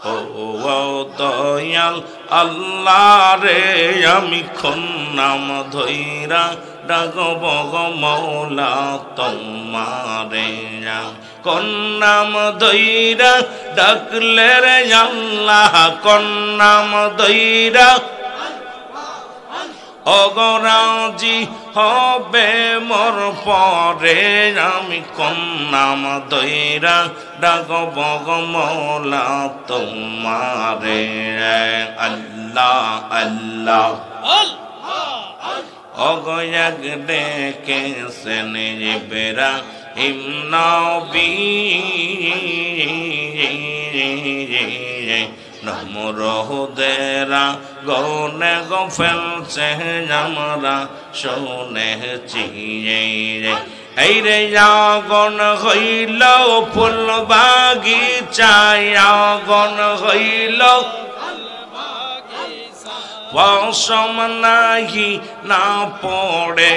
ও দয়াল আল্লাহ রে আমি কোন নাম ধইরা ডাকব গো মৌলা তোমারে কোন নাম ধইরা ডাকলে রে আল্লাহ কোন নাম ধইরা অগরাজি হবে মোর পরে আমি কোন নাম ধইরা ডাকব গো মৌলা তোমারে আল্লাহ আল্লাহ অগয়াগ ডেকেছেন বেরা হিমনবী নমরহুদেরা গনে গো ফেলছে আমরা শুনেছি এই রে আগন হইল ফুল বাগিচায় আগন হইল পশম নাহি না পড়ে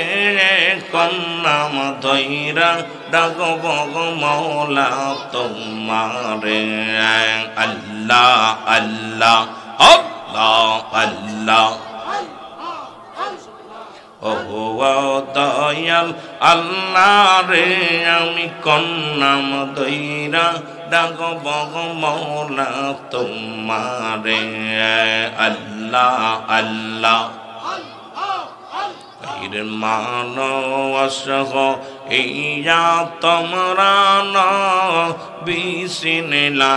কোন নাম ধইরা ডাকব গো মৌলা তোমারে আল্লাহ আল্লাহ আল্লাহ আল্লাহ ও দয়াল আল্লাহ রে আমি কোন নাম ধইরা ডাকব গো মৌলা তোমারে আল্লাহ আল্লাহ মানবসহ ইয়া তোমরা বিসিনিলানা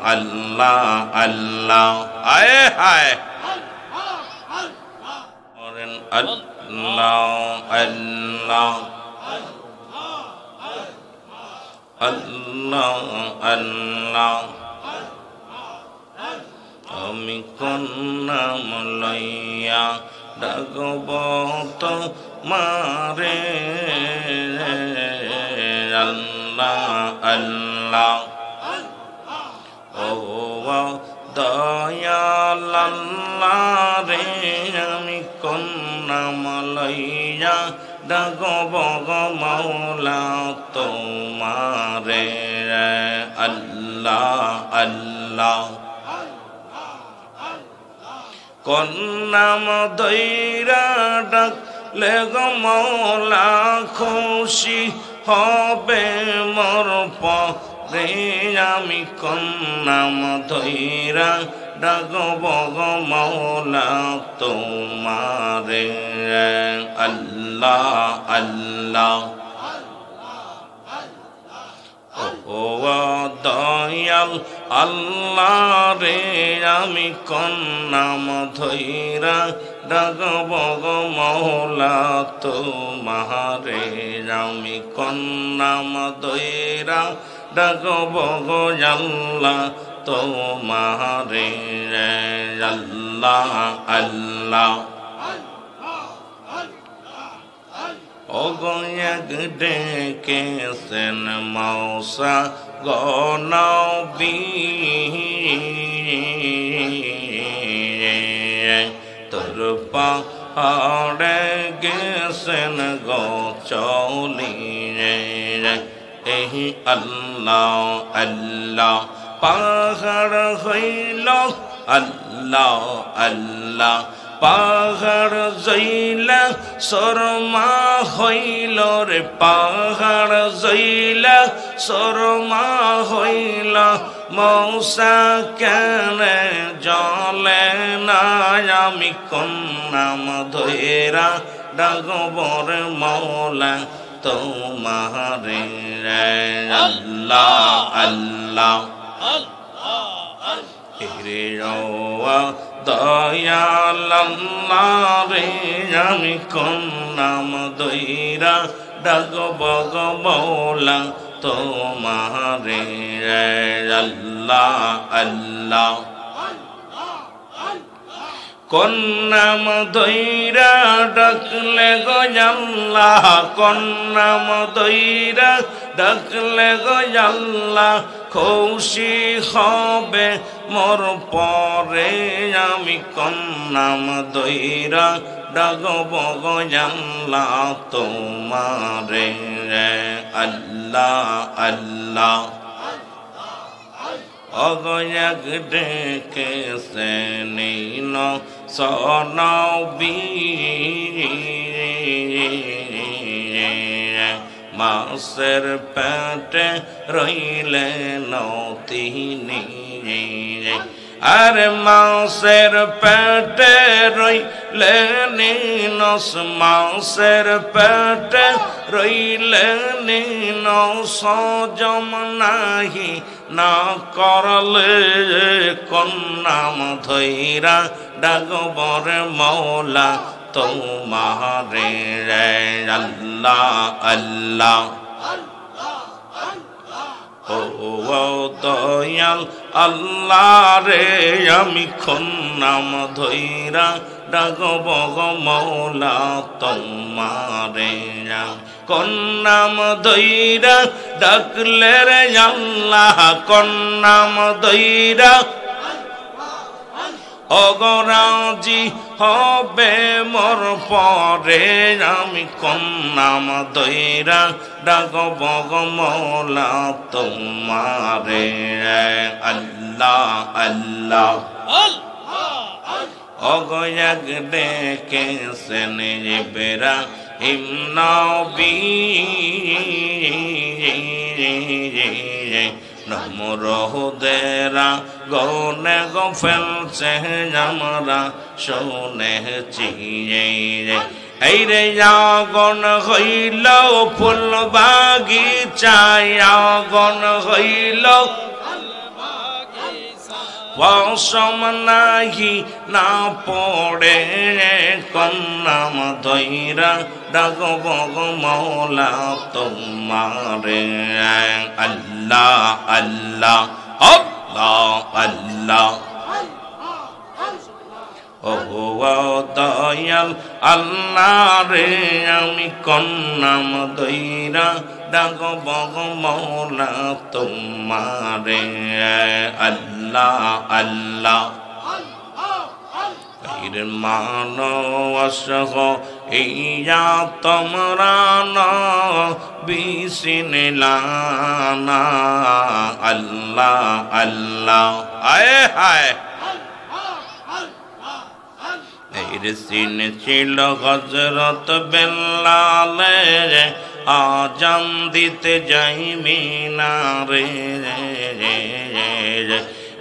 আল্লাহ আল্লাহ আয় হায় আল্লাহ আল্লাহ আল্লাহ আল্লাহ আমি কোন নাম লইয়া ডাকব তোমারে আল্লাহ আল্লাহ ও দয়াল আল্লাহ রে আমি কোন নাম লইয়া ডাকব গো মৌলা তোমারে আল্লাহ আল্লাহ কোন নাম ধইরা ডাকলে গো মৌলা খুশি হবে মোর পরে আমি কোন নাম ধইরা ডাকব গো মৌলা তোমারে আল্লাহ আল্লাহ ও দয়াল আল্লাহ রে আমি কোন নাম ধইরা ডাকব গো মৌলা তোমারে আমি কোন নাম ধইরা ডাকব গো আল্লাহ তোমারে আল্লাহ আল্লাহ অগয়াগ ডেকেছেন মৌসা গনবী তোর পাহাড়ে গেছেন গো চলি এই আল্লাহ আল্লাহ পাহাড় হইল আল্লাহ আল্লাহ পাহাড় জইলা শর্মা হইল রে পাহাড় জইলা শর্মা হইল মৌসা কেন জলে না আমি কোন নাম ধইরা ডাকব রে মৌলা তোমারে আল্লাহ আল্লাহ দয়াল আল্লাহ রে আমি কোন নাম ধইরা ডাকব গো মৌলা তোমারে আল্লাহ আল্লাহ কোন নাম ধইরা ডাকলে গো আল্লাহ কোন নাম ধইরা ডাকলে গো আল্লাহ খুশি হবে মোর পরে আমি কোন নাম ধইরা ডাকব গো আল্লাহ তোমারে আল্লাহ আল্লাহ অগয়াক ডেকেছেন সনবী মাসের পেটে রইলেন তিনি আর মাসের পেটে রইলেন মাসের পেটে রইলেন সজম নাহি না করলে কন্যাম ধৈরা ডাকবর মৌলা তোমারে আল্লাহ আল্লাহ ও দয়াল আল্লাহ রে আমি খন্নাম ধৈরা ডাকব মৌলা তোমারে কন্নাম ধৈরা ডাকলে রে আল্লাহ কন্নাম ধৈরা অগরাজি হবে মোর পরে আমি কন্নাম ধৈরা ডাকব মৌলা তোমারে আল্লাহ আল্লাহ অগয়াক ডেকেছেন বেরা নবী নমরহুদেরা গনে গো ফেলছে আমরা শুনেছি এই রে আগন হইল ফুল বাগিচায় আগন হইল পশম নাহি না পড়ে কন্নাম ধৈরা ডাকব মৌলা তোমারে আল্লাহ আল্লাহ আল্লাহ আল্লাহ ও দয়াল আল্লাহ রে আমি কন্নাম ধৈরা ডাকব মৌলা তোমারে আল্লাহ আল্লাহ মানস ইয়া তোমরা বিসিনলানা আল্লাহ আল্লাহ আয় হায় সিন ছিল হযরত বেলালে আজান দিতে যাই মিনারে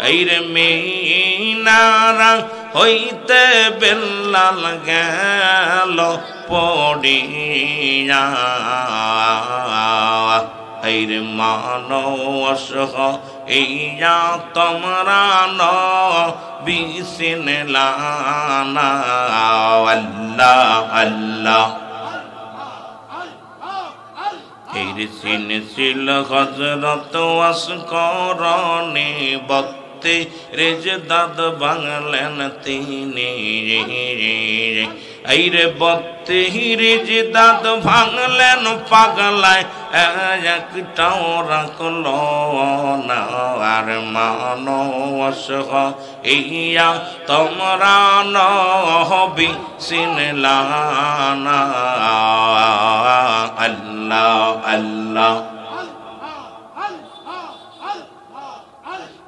এই রে মিনারা হইতে বেলাল গেল পড়িয়া এই রে মানস ইয়া তোমরা বিসিনলানা আল্লাহ আল্লাহ এই সিন ছিল হযরত ওয়াসকরণে বক্তে রেজ দাদ বাংলেন তিনি এই রে বক্তে রেজ দাদ ভাঙলেন পাগলায় একটাও রাখল না আর মানস ইয়া তোমরা নহবি সিনলানা আল্লাহ আল্লাহ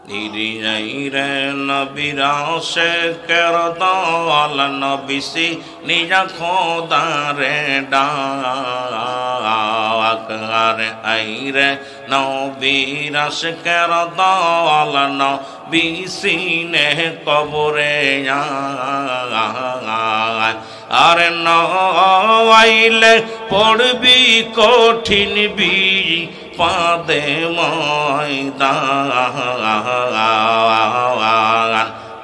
নিরিয়াইরে নবীরা শেখের দল নবিসি নিজা খোদারে ডাক আর আইরে নবীরা শেখের দল নবিসি নে কবরে আর নইলে পড়বি কঠিন বি পাদে ময়দান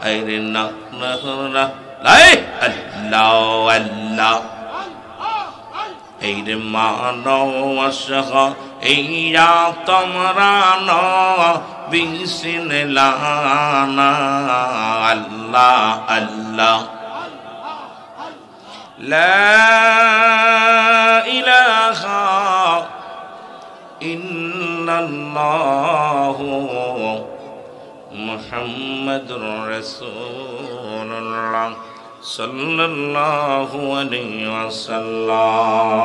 আইরে নখরা লাই আল্লাহ আল্লাহ এই রে মানস ইয়া তোমরা বিসিনলানা আল্লাহ আল্লাহ লা ইলাহা ইল্লাল্লাহু মুহাম্মাদুর রাসূলুল্লাহ সাল্লাল্লাহু আলাইহি ওয়াসাল্লাম।